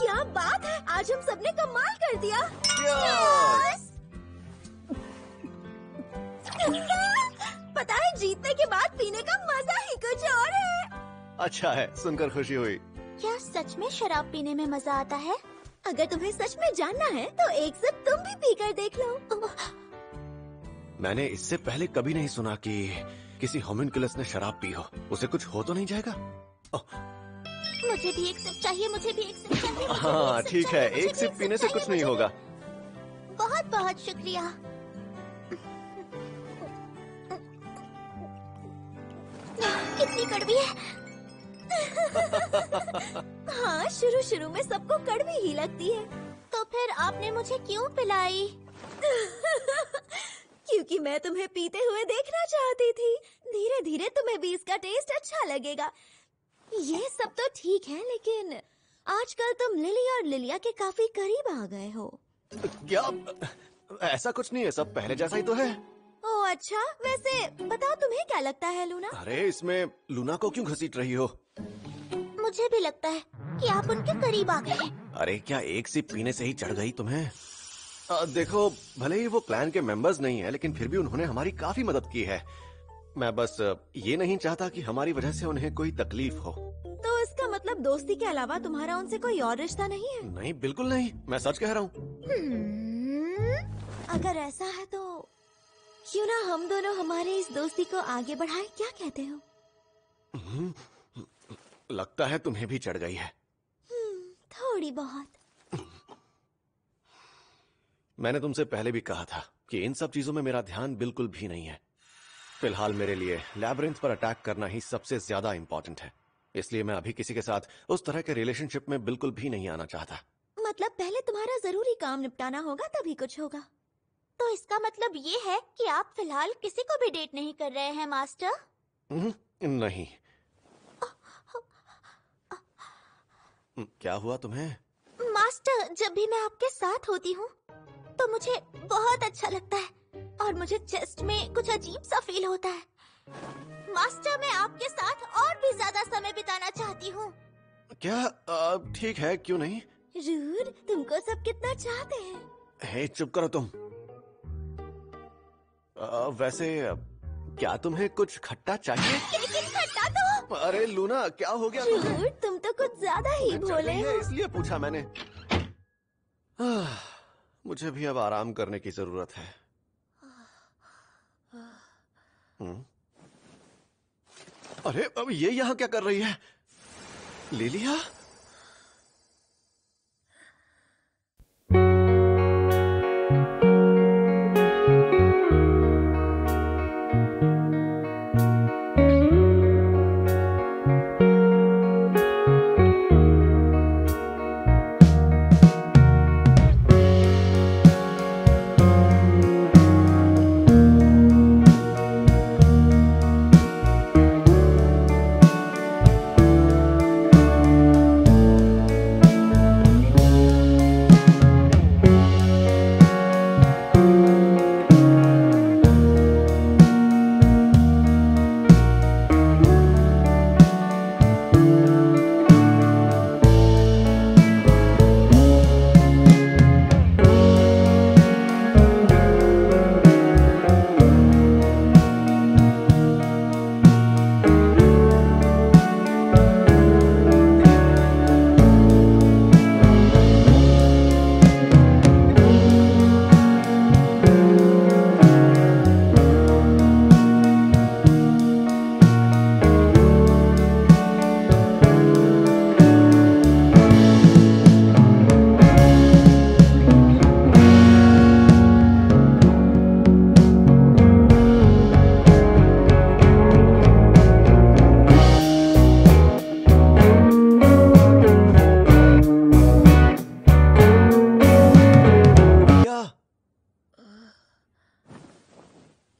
क्या बात है, आज हम सबने कमाल कर दिया। पता है, जीतने के बाद पीने का मजा ही कुछ और है। अच्छा है, सुनकर खुशी हुई। क्या सच में शराब पीने में मजा आता है? अगर तुम्हें सच में जानना है तो एक सिप तुम भी पीकर देख लो। मैंने इससे पहले कभी नहीं सुना कि किसी होम्यूनकुलस ने शराब पी हो। उसे कुछ हो तो नहीं जाएगा? मुझे भी एक सिप चाहिए, मुझे भी एक सिप चाहिए। हाँ ठीक है, एक सिप पीने से कुछ नहीं होगा। बहुत बहुत शुक्रिया। कितनी कड़वी है। हाँ, शुरू में सबको कड़वी ही लगती है। तो फिर आपने मुझे क्यों पिलाई? क्योंकि मैं तुम्हें पीते हुए देखना चाहती थी। धीरे धीरे तुम्हें भी इसका टेस्ट अच्छा लगेगा। ये सब तो ठीक है, लेकिन आजकल तुम लिली और लिलिया के काफी करीब आ गए हो। क्या? ऐसा कुछ नहीं है, सब पहले जैसा ही तो है। ओह अच्छा, वैसे बताओ तुम्हें क्या लगता है लूना? अरे इसमें लूना को क्यों घसीट रही हो? मुझे भी लगता है कि आप उनके करीब आ गए। अरे क्या एक सिप पीने से ही चढ़ गई तुम्हें? देखो, भले ही वो क्लैन के मेंबर्स नहीं है, लेकिन फिर भी उन्होंने हमारी काफी मदद की है। मैं बस ये नहीं चाहता कि हमारी वजह से उन्हें कोई तकलीफ हो। तो इसका मतलब दोस्ती के अलावा तुम्हारा उनसे कोई और रिश्ता नहीं है? नहीं, बिल्कुल नहीं, मैं सच कह रहा हूँ। अगर ऐसा है तो क्यों ना हम दोनों हमारे इस दोस्ती को आगे बढ़ाएं, क्या कहते हो? लगता है तुम्हें भी चढ़ गई है। थोड़ी बहुत। मैंने तुमसे पहले भी कहा था कि इन सब चीजों में मेरा ध्यान बिल्कुल भी नहीं है। फिलहाल मेरे लिए लैबिरिंथ पर अटैक करना ही सबसे ज्यादा इम्पोर्टेंट है। इसलिए मैं अभी किसी के साथ उस तरह के रिलेशनशिप में बिल्कुल भी नहीं आना चाहता। मतलब पहले तुम्हारा जरूरी काम निपटाना होगा, तभी कुछ होगा। तो इसका मतलब ये है कि आप फिलहाल किसी को भी डेट नहीं कर रहे हैं मास्टर? नहीं। क्या हुआ तुम्हें? मास्टर, जब भी मैं आपके साथ होती हूँ तो मुझे बहुत अच्छा लगता है और मुझे चेस्ट में कुछ अजीब सा फील होता है। मास्टर, मैं आपके साथ और भी ज्यादा समय बिताना चाहती हूँ। क्या? ठीक है, क्यों नहीं? रूड, तुमको सब कितना चाहते हैं। हे, चुप करो तुम। वैसे क्या तुम्हें कुछ खट्टा चाहिए? खट्टा तो? अरे लूना, क्या हो गया? रूड, तुम तो कुछ ज्यादा ही भोले हो। इसलिए पूछा मैंने। मुझे भी अब आराम करने की जरूरत है। अरे अब ये यहाँ क्या कर रही है? लिलिया?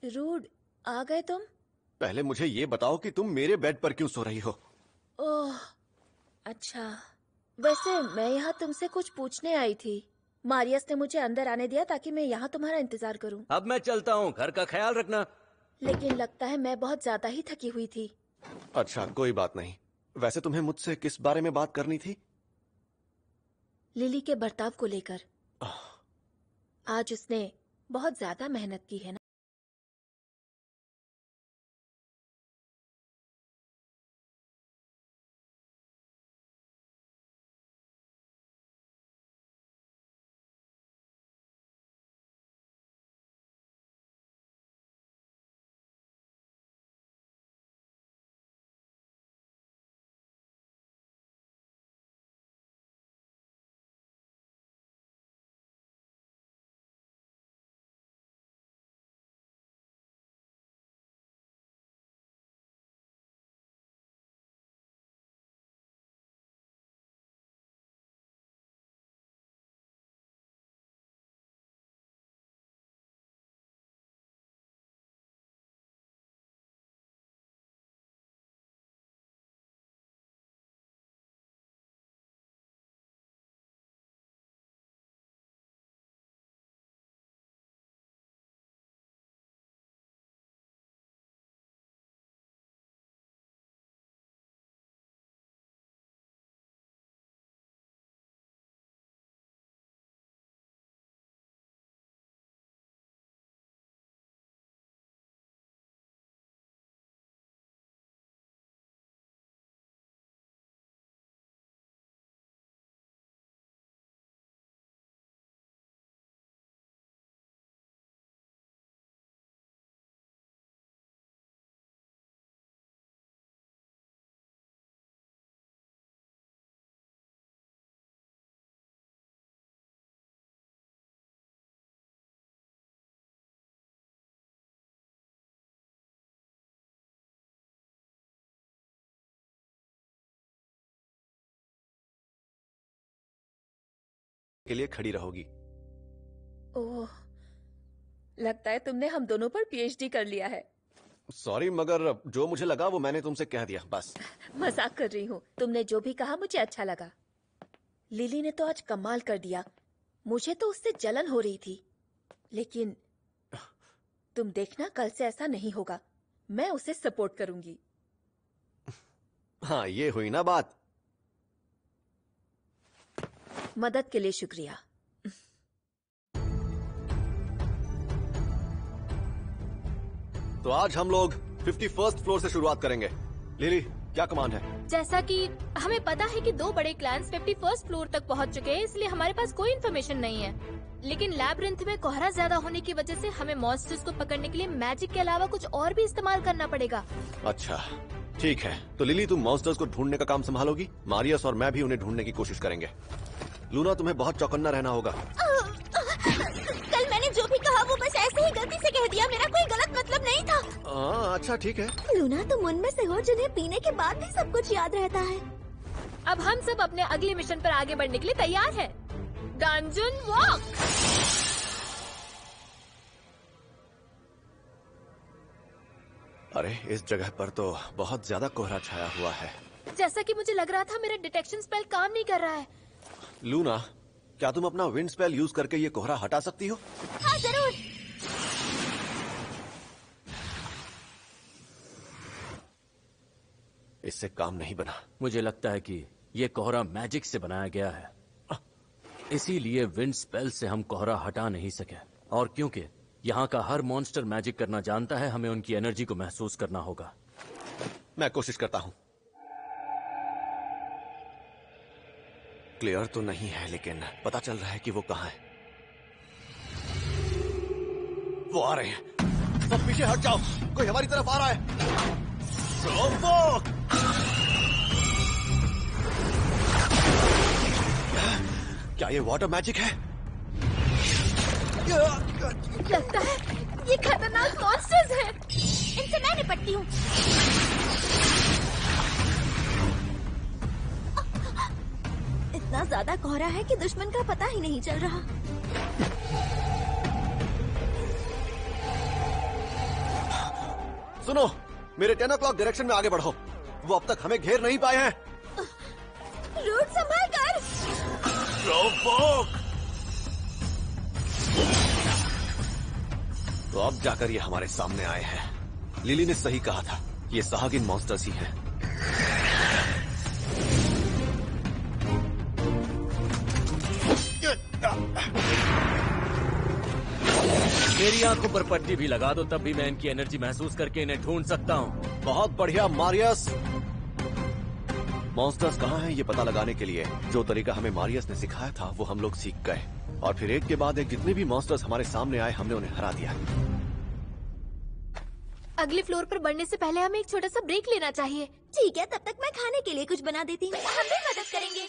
रूड, आ गए तुम? पहले मुझे ये बताओ कि तुम मेरे बेड पर क्यों सो रही हो? ओह, अच्छा। वैसे मैं यहाँ तुमसे कुछ पूछने आई थी। मारियस ने मुझे अंदर आने दिया ताकि मैं यहाँ तुम्हारा इंतजार करूँ। अब मैं चलता हूँ, घर का ख्याल रखना। लेकिन लगता है मैं बहुत ज्यादा ही थकी हुई थी। अच्छा, कोई बात नहीं। वैसे तुम्हें मुझसे किस बारे में बात करनी थी? लिली के बर्ताव को लेकर। आज उसने बहुत ज्यादा मेहनत की है ना। के लिए खड़ी रहोगी। ओह, लगता है तुमने हम दोनों पर पीएचडी कर लिया है। सॉरी, मगर जो मुझे लगा वो मैंने तुमसे कह दिया, बस। मजाक कर रही हूँ। तुमने जो भी कहा मुझे अच्छा लगा। लिली ने तो आज कमाल कर दिया। मुझे तो उससे जलन हो रही थी, लेकिन तुम देखना कल से ऐसा नहीं होगा। मैं उसे सपोर्ट करूंगी। हाँ, ये हुई ना बात। मदद के लिए शुक्रिया। तो आज हम लोग 51st फ्लोर से शुरुआत करेंगे। लिली, क्या कमांड है? जैसा कि हमें पता है कि 2 बड़े क्लैंस 51st फ्लोर तक पहुंच चुके हैं, इसलिए हमारे पास कोई इन्फॉर्मेशन नहीं है। लेकिन लैब्रिंथ में कोहरा ज्यादा होने की वजह से हमें मॉन्स्टर्स को पकड़ने के लिए मैजिक के अलावा कुछ और भी इस्तेमाल करना पड़ेगा। अच्छा, ठीक है। तो लिली, तुम मॉन्स्टर्स को ढूंढने का काम संभालोगी। मारियस और मैं भी उन्हें ढूंढने की कोशिश करेंगे। लूना, तुम्हें बहुत चौकन्ना रहना होगा। कल मैंने जो भी कहा वो बस ऐसे ही गलती से कह दिया। मेरा कोई गलत मतलब नहीं था। अच्छा, ठीक है। लूना, तुम उनमें से हो जिन्हें पीने के बाद भी सब कुछ याद रहता है। अब हम सब अपने अगले मिशन पर आगे बढ़ने के लिए तैयार हैं। Dungeon walk. अरे, इस जगह पर तो बहुत ज्यादा कोहरा छाया हुआ है। जैसा कि मुझे लग रहा था मेरा डिटेक्शन स्पेल काम नहीं कर रहा है। लूना, क्या तुम अपना विंड स्पेल यूज करके ये कोहरा हटा सकती हो? हाँ, जरूर। इससे काम नहीं बना। मुझे लगता है कि ये कोहरा मैजिक से बनाया गया है, इसीलिए विंड स्पेल से हम कोहरा हटा नहीं सके। और क्योंकि यहाँ का हर मॉन्स्टर मैजिक करना जानता है, हमें उनकी एनर्जी को महसूस करना होगा। मैं कोशिश करता हूँ। क्लियर तो नहीं है, लेकिन पता चल रहा है कि वो कहाँ है। वो आ रहे हैं। सब पीछे हट जाओ, कोई हमारी तरफ आ रहा है। रोबोट! क्या ये वाटर मैजिक है? लगता है ये खतरनाक मॉन्स्टर्स हैं। इनसे मैं निपटती हूँ। इतना ज्यादा कोहरा है कि दुश्मन का पता ही नहीं चल रहा। सुनो, मेरे 10 o'clock डायरेक्शन में आगे बढ़ो। वो अब तक हमें घेर नहीं पाए हैं। रूट संभाल कर। रोबोट! तो अब जाकर ये हमारे सामने आए हैं। लिली ने सही कहा था, ये साहगिन मॉन्स्टर्स ही हैं। मेरी आंखों पर पट्टी भी लगा दो, तब भी मैं इनकी एनर्जी महसूस करके इन्हें ढूंढ सकता हूँ। बहुत बढ़िया मारियस। मॉन्स्टर्स कहाँ हैं ये पता लगाने के लिए जो तरीका हमें मारियस ने सिखाया था वो हम लोग सीख गए, और फिर एक के बाद एक जितने भी मॉन्स्टर्स हमारे सामने आए हमने उन्हें हरा दिया। अगले फ्लोर पर बढ़ने से पहले हमें एक छोटा सा ब्रेक लेना चाहिए। ठीक है, तब तक मैं खाने के लिए कुछ बना देती हूँ। हम भी मदद करेंगे।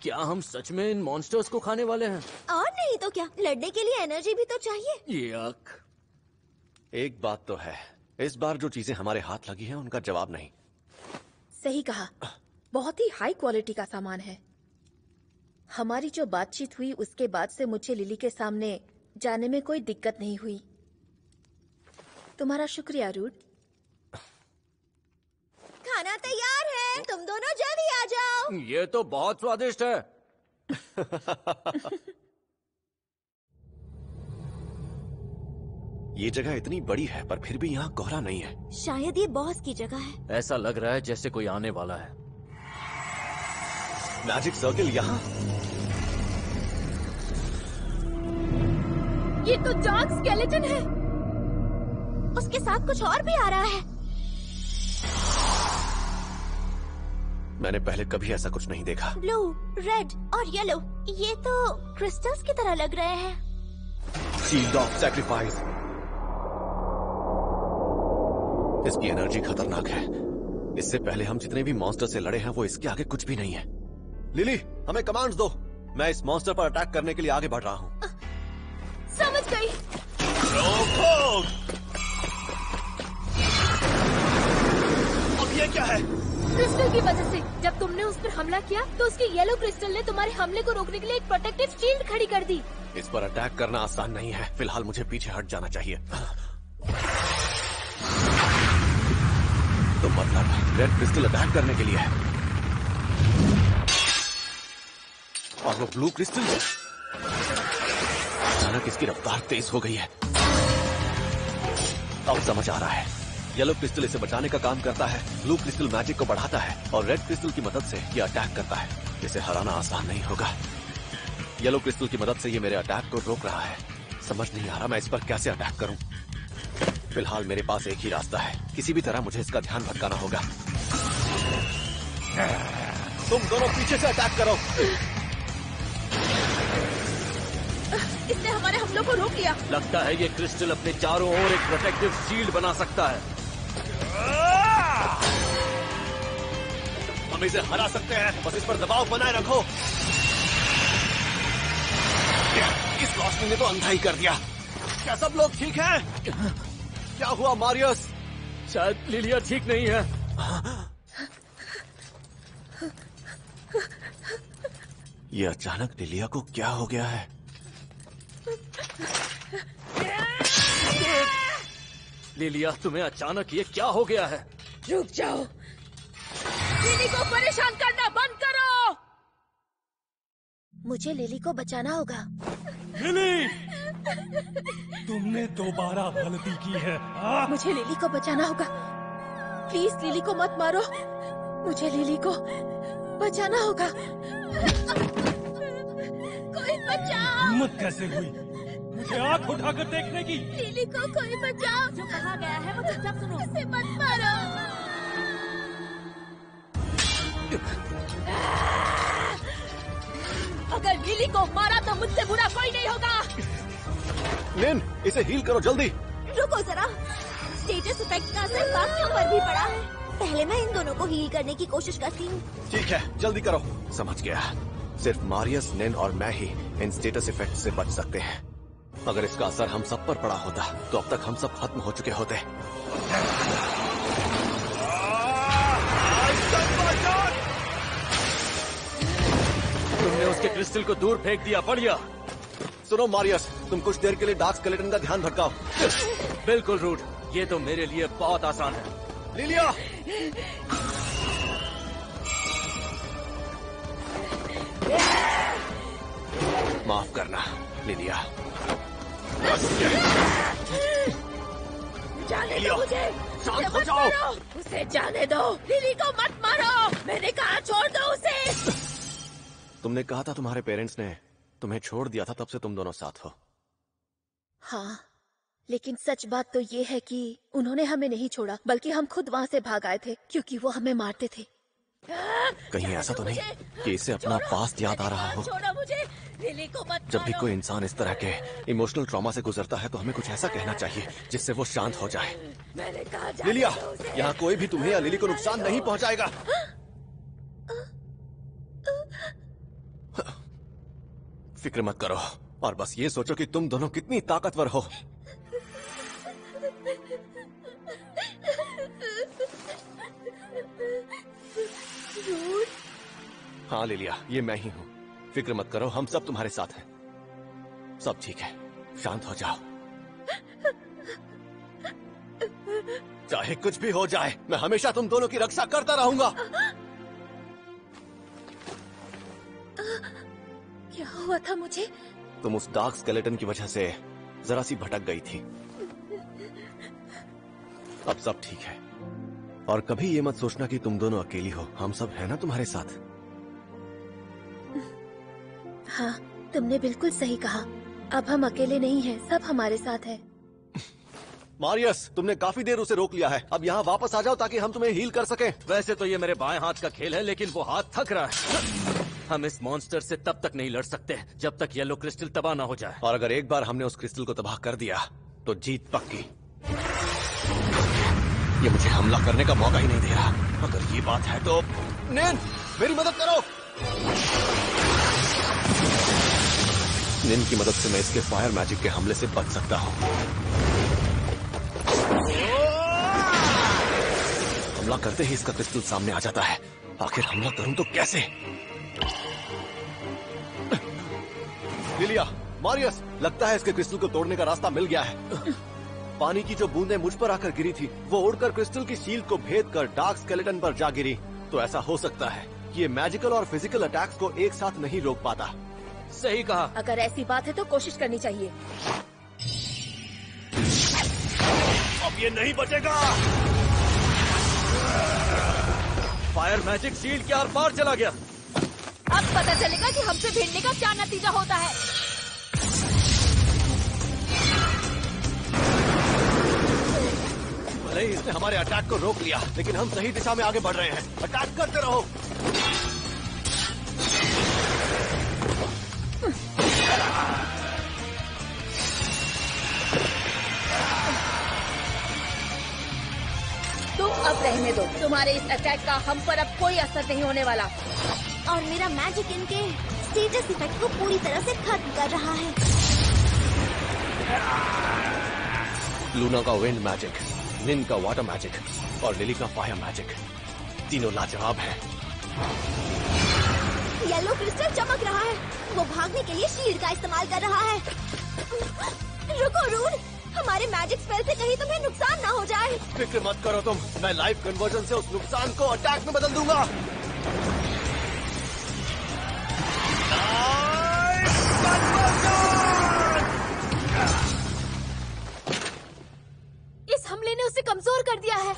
क्या हम सच में इन मॉन्स्टर्स को खाने वाले हैं? और नहीं तो क्या, लड़ने के लिए एनर्जी भी तो चाहिए। ये आँख। एक बात तो है, इस बार जो चीजें हमारे हाथ लगी हैं उनका जवाब नहीं। सही कहा, बहुत ही हाई क्वालिटी का सामान है। हमारी जो बातचीत हुई उसके बाद से मुझे लिली के सामने जाने में कोई दिक्कत नहीं हुई। तुम्हारा शुक्रिया रूड। खाना तैयार है, तुम दोनों जल्दी आ जाओ। ये तो बहुत स्वादिष्ट है। ये जगह इतनी बड़ी है पर फिर भी यहाँ कोहरा नहीं है। शायद ये बॉस की जगह है। ऐसा लग रहा है जैसे कोई आने वाला है। मैजिक सर्किल यहाँ। ये तो डार्क स्केलेटन है। उसके साथ कुछ और भी आ रहा है। मैंने पहले कभी ऐसा कुछ नहीं देखा। ब्लू, रेड और येलो, ये तो क्रिस्टल्स की तरह लग रहे हैं। Shield of sacrifice. इसकी एनर्जी खतरनाक है। इससे पहले हम जितने भी मॉन्स्टर से लड़े हैं वो इसके आगे कुछ भी नहीं है। लिली, हमें कमांड्स दो। मैं इस मॉन्स्टर पर अटैक करने के लिए आगे बढ़ रहा हूँ। समझ गई। रोको! अब ये क्या है? क्रिस्टल की वजह से जब तुमने उस पर हमला किया तो उसके येलो क्रिस्टल ने तुम्हारे हमले को रोकने के लिए एक प्रोटेक्टिव शील्ड खड़ी कर दी। इस पर अटैक करना आसान नहीं है। फिलहाल मुझे पीछे हट जाना चाहिए। तो मतलब रेड क्रिस्टल अटैक करने के लिए है और वो ब्लू क्रिस्टल। अचानक इसकी रफ्तार तेज हो गई है। अब समझ आ रहा है, येलो क्रिस्टल इसे बचाने का काम करता है, ब्लू क्रिस्टल मैजिक को बढ़ाता है और रेड क्रिस्टल की मदद से ये अटैक करता है। इसे हराना आसान नहीं होगा। येलो क्रिस्टल की मदद से ये मेरे अटैक को रोक रहा है। समझ नहीं आ रहा मैं इस पर कैसे अटैक करूं। फिलहाल मेरे पास एक ही रास्ता है, किसी भी तरह मुझे इसका ध्यान भटकाना होगा। तुम दोनों पीछे से अटैक करो। इसने हमारे हमलों को रोक लिया। लगता है ये क्रिस्टल अपने चारों ओर एक प्रोटेक्टिव शील्ड बना सकता है। हम इसे हरा सकते हैं, बस इस पर दबाव बनाए रखो। इस रोशनी ने तो अंधा ही कर दिया। क्या सब लोग ठीक हैं? क्या हुआ मारियस? शायद लिलिया ठीक नहीं है। ये अचानक लिलिया को क्या हो गया है? लिलिया, तुम्हें अचानक ये क्या हो गया है? रुक जाओ, लिली को परेशान करना बंद करो। मुझे लिली को बचाना होगा। लिली, तुमने दोबारा गलती की है। मुझे लिली को बचाना होगा। प्लीज लिली को मत मारो। मुझे लिली को बचाना होगा। कोई बचाओ। हिम्मत कैसे हुई मुझे आंख उठाकर देखने की? लिली को कोई बचाओ। जो कहा गया है वो चुपचाप सुनो। उसे मत मारो। अगर लिली को मारा तो मुझसे बुरा कोई नहीं होगा। लिन, इसे हील करो जल्दी। रुको जरा, स्टेटस इफेक्ट का असर बाकियों पर भी पड़ा है। पहले मैं इन दोनों को हील करने की कोशिश करती हूँ। ठीक है, जल्दी करो। समझ गया, सिर्फ मारियस, निन और मैं ही इन स्टेटस इफेक्ट से बच सकते हैं। अगर इसका असर हम सब पर पड़ा होता तो अब तक हम सब खत्म हो चुके होते। तुमने उसके क्रिस्टल को दूर फेंक दिया। बढ़िया। सुनो मारियस, तुम कुछ देर के लिए डार्क स्केलेटन का ध्यान भटकाओ। बिल्कुल रूड, ये तो मेरे लिए बहुत आसान है। लिलिया, माफ करना लिलिया। जाने दो मुझे। शांत उसे हो मत जाओ। मारो। उसे जाने दो। लिली को मत मारो। मैंने कहा छोड़ दो उसे। तुमने कहा था तुम्हारे पेरेंट्स ने तुम्हें छोड़ दिया था तब से तुम दोनों साथ हो। हाँ, लेकिन सच बात तो ये है कि उन्होंने हमें नहीं छोड़ा, बल्कि हम खुद वहाँ से भाग आए थे क्योंकि वो हमें मारते थे। कहीं ऐसा तो नहीं कि इसे अपना पास्ट याद आ रहा हो? छोड़ो मुझे, लिली को मत जब भी मारो। कोई इंसान इस तरह के इमोशनल ट्रॉमा से गुजरता है तो हमें कुछ ऐसा कहना चाहिए जिससे वो शांत हो जाए। मैंने कहा जाने लिलिया, दो उसे। यहाँ कोई भी तुम्हें या लिली को नुकसान नहीं पहुंचाएगा। फिक्र मत करो और बस ये सोचो कि तुम दोनों कितनी ताकतवर हो। हाँ लिलिया, ये मैं ही हूँ। फिक्र मत करो, हम सब तुम्हारे साथ हैं। सब ठीक है, शांत हो जाओ। चाहे कुछ भी हो जाए, मैं हमेशा तुम दोनों की रक्षा करता रहूंगा। क्या हुआ था मुझे? तुम उस डार्क स्केलेटन की वजह से जरा सी भटक गई थी। अब सब ठीक है। और कभी ये मत सोचना कि तुम दोनों अकेली हो, हम सब है ना तुम्हारे साथ। हाँ, तुमने बिल्कुल सही कहा। अब हम अकेले नहीं हैं, सब हमारे साथ है। मारियस, तुमने काफी देर उसे रोक लिया है। अब यहाँ वापस आ जाओ ताकि हम तुम्हें हील कर सकें। वैसे तो ये मेरे बाएं हाथ का खेल है, लेकिन वो हाथ थक रहा है। हम इस मॉन्स्टर से तब तक नहीं लड़ सकते जब तक येलो क्रिस्टल तबाह ना हो जाए। और अगर एक बार हमने उस क्रिस्टल को तबाह कर दिया तो जीत पक्की। ये मुझे हमला करने का मौका ही नहीं दे रहा। अगर ये बात है तो निन, मेरी मदद करो। निन की मदद से मैं इसके फायर मैजिक के हमले से बच सकता हूँ। हमला करते ही इसका क्रिस्टल सामने आ जाता है। आखिर हमला करूं तो कैसे? लिलिया, मारियस, लगता है इसके क्रिस्टल को तोड़ने का रास्ता मिल गया है। पानी की जो बूंदें मुझ पर आकर गिरी थी, वो उड़कर क्रिस्टल की शील्ड को भेद कर डार्क स्केलेटन पर जा गिरी। तो ऐसा हो सकता है कि ये मैजिकल और फिजिकल अटैक्स को एक साथ नहीं रोक पाता। सही कहा। अगर ऐसी बात है तो कोशिश करनी चाहिए। अब ये नहीं बचेगा। फायर मैजिक शील्ड के आर पार चला गया। अब पता चलेगा कि हमसे भिड़ने का क्या नतीजा होता है। भले ही इसने हमारे अटैक को रोक लिया, लेकिन हम सही दिशा में आगे बढ़ रहे हैं। अटैक करते रहो। तुम अब रहने दो। तुम्हारे इस अटैक का हम पर अब कोई असर नहीं होने वाला। और मेरा मैजिक इनके स्टेटस इफेक्ट को पूरी तरह से खत्म कर रहा है। लूना का विंड मैजिक, निन का वाटर मैजिक और लिली का फायर मैजिक, तीनों लाजवाब हैं। येलो क्रिस्टल चमक रहा है। वो भागने के लिए शील्ड का इस्तेमाल कर रहा है। रुको रूड, हमारे मैजिक स्पेल से कहीं तुम्हें नुकसान ना हो जाए। फिक्र मत करो तुम, मैं लाइफ कन्वर्जन से उस नुकसान को अटैक में बदल दूंगा। इस हमले ने उसे कमजोर कर दिया है।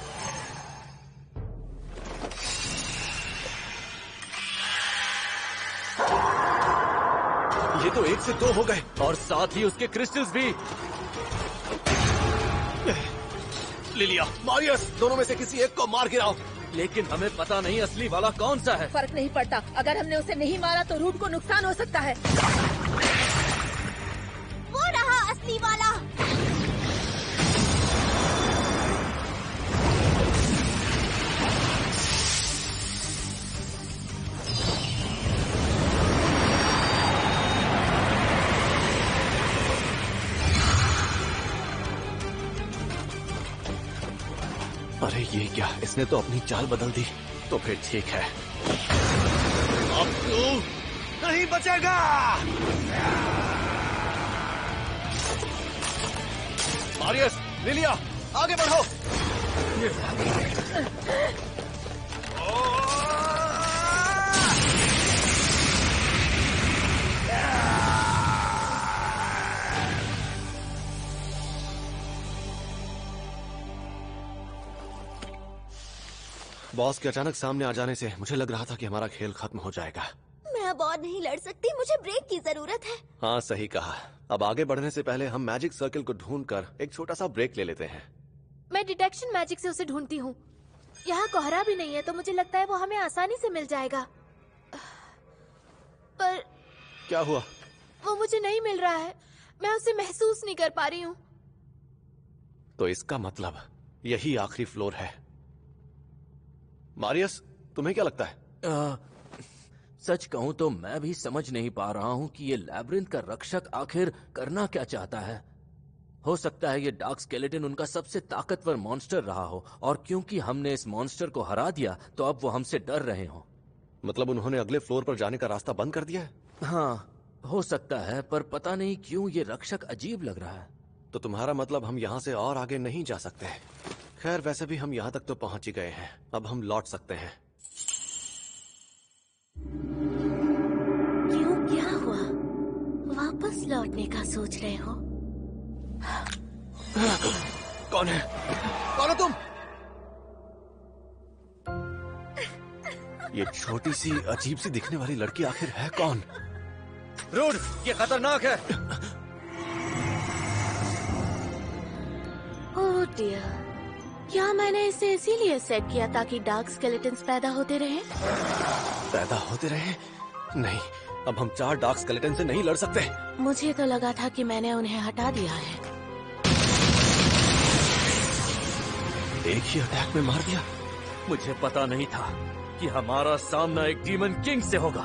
ये तो 1 से 2 हो गए। और साथ ही उसके क्रिस्टल्स भी। लिलिया, मारियस, दोनों में से किसी एक को मार गिराओ। लेकिन हमें पता नहीं असली वाला कौन सा है। फर्क नहीं पड़ता। अगर हमने उसे नहीं मारा तो रूट को नुकसान हो सकता है। वो रहा असली वाला। अरे ये क्या, इसने तो अपनी चाल बदल दी। तो फिर ठीक है, अब तू नहीं बचेगा। मारियस, लिलिया, आगे बढ़ो। बॉस के अचानक सामने आ जाने से मुझे लग रहा था कि हमारा खेल खत्म हो जाएगा। मैं अब और नहीं लड़ सकती, मुझे ब्रेक की जरूरत है। हाँ सही कहा। अब आगे बढ़ने से पहले हम मैजिक सर्कल को ढूंढकर एक छोटा सा ब्रेक ले लेते हैं। मैं डिटेक्शन मैजिक से उसे ढूंढती हूँ। यहाँ कोहरा भी नहीं है तो मुझे लगता है वो हमें आसानी से मिल जाएगा। पर क्या हुआ? वो मुझे नहीं मिल रहा है, मैं उसे महसूस नहीं कर पा रही हूँ। तो इसका मतलब यही आखिरी फ्लोर है। मारियस, तुम्हें क्या लगता है? सच कहूं तो मैं भी समझ नहीं पा रहा हूं कि ये लैब्रिंथ का रक्षक आखिर करना क्या चाहता है। हो सकता है ये डार्क स्केलेटन उनका सबसे ताकतवर मॉन्स्टर रहा हो, और क्योंकि हमने इस मॉन्स्टर को हरा दिया तो अब वो हमसे डर रहे हो। मतलब उन्होंने अगले फ्लोर पर जाने का रास्ता बंद कर दिया है? हाँ, हो सकता है, पर पता नहीं क्यों ये रक्षक अजीब लग रहा है। तो तुम्हारा मतलब हम यहाँ से और आगे नहीं जा सकते। खैर, वैसे भी हम यहाँ तक तो पहुंच ही गए हैं, अब हम लौट सकते हैं। क्यों, क्या हुआ? वापस लौटने का सोच रहे हो? कौन है? कौन हो तुम? ये छोटी सी अजीब सी दिखने वाली लड़की आखिर है कौन? रूड, ये खतरनाक है। ओह डियर, क्या मैंने इसे इसीलिए सेट किया ताकि डार्क स्केलेटन्स पैदा होते रहे? पैदा होते रहे? नहीं, अब हम 4 डार्क स्केलेटन से नहीं लड़ सकते। मुझे तो लगा था कि मैंने उन्हें हटा दिया है। एक ही अटैक में मार दिया। मुझे पता नहीं था कि हमारा सामना एक डीमन किंग से होगा।